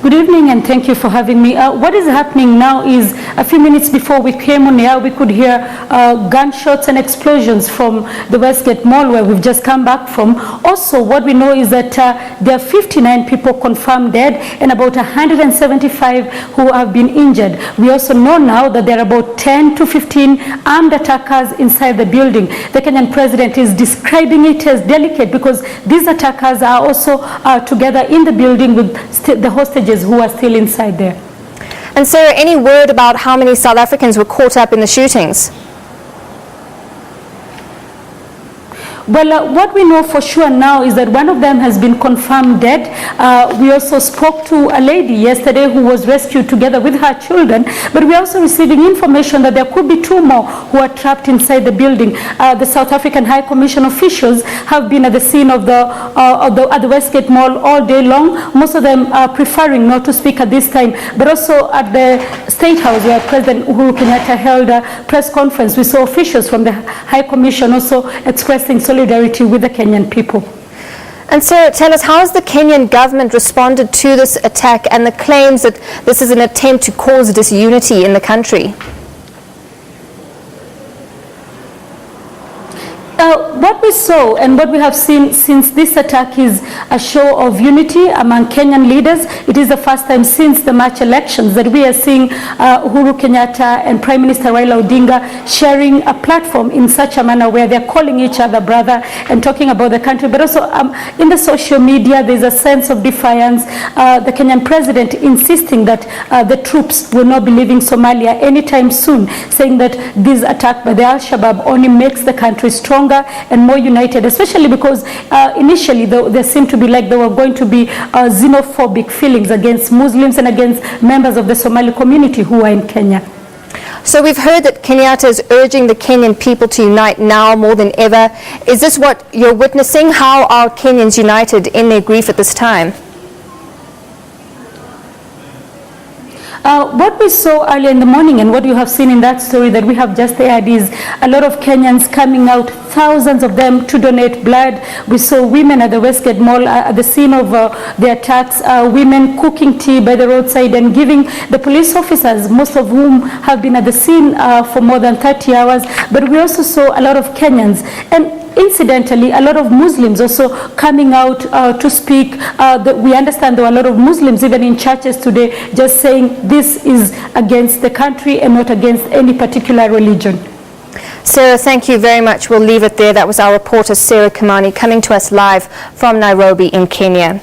Good evening, and thank you for having me. What is happening now is a few minutes before we came on air, we could hear gunshots and explosions from the Westgate Mall where we've just come back from. Also, what we know is that there are 59 people confirmed dead and about 175 who have been injured. We also know now that there are about 10 to 15 armed attackers inside the building. The Kenyan president is describing it as delicate because these attackers are also together in the building with the hostages who are still inside there. And Sarah, any word about how many South Africans were caught up in the shootings? Well, what we know for sure now is that one of them has been confirmed dead. We also spoke to a lady yesterday who was rescued together with her children, but we're also receiving information that there could be two more who are trapped inside the building. The South African High Commission officials have been at the scene of at the Westgate Mall all day long, most of them are preferring not to speak at this time, but also at the State House where President Uhuru Kenyatta held a press conference. We saw officials from the High Commission also expressing solidarity with the Kenyan people. And so tell us, how has the Kenyan government responded to this attack and the claims that this is an attempt to cause disunity in the country? What we saw and what we have seen since this attack is a show of unity among Kenyan leaders. It is the first time since the March elections that we are seeing Uhuru Kenyatta and Prime Minister Raila Odinga sharing a platform in such a manner where they're calling each other brother and talking about the country. But also in the social media, there's a sense of defiance. The Kenyan president insisting that the troops will not be leaving Somalia anytime soon, saying that this attack by the Al-Shabaab only makes the country stronger and more united, especially because initially there seemed to be like there were going to be xenophobic feelings against Muslims and against members of the Somali community who are in Kenya. So we've heard that Kenyatta is urging the Kenyan people to unite now more than ever. Is this what you're witnessing? How are Kenyans united in their grief at this time? What we saw earlier in the morning and what you have seen in that story that we have just aired is a lot of Kenyans coming out, thousands of them, to donate blood. We saw women at the Westgate Mall at the scene of the attacks, women cooking tea by the roadside and giving the police officers, most of whom have been at the scene for more than 30 hours. But we also saw a lot of Kenyans. And incidentally, a lot of Muslims also coming out to speak. We understand there were a lot of Muslims even in churches today just saying this is against the country and not against any particular religion. Sarah, thank you very much. We'll leave it there. That was our reporter, Sarah Kimani, coming to us live from Nairobi in Kenya.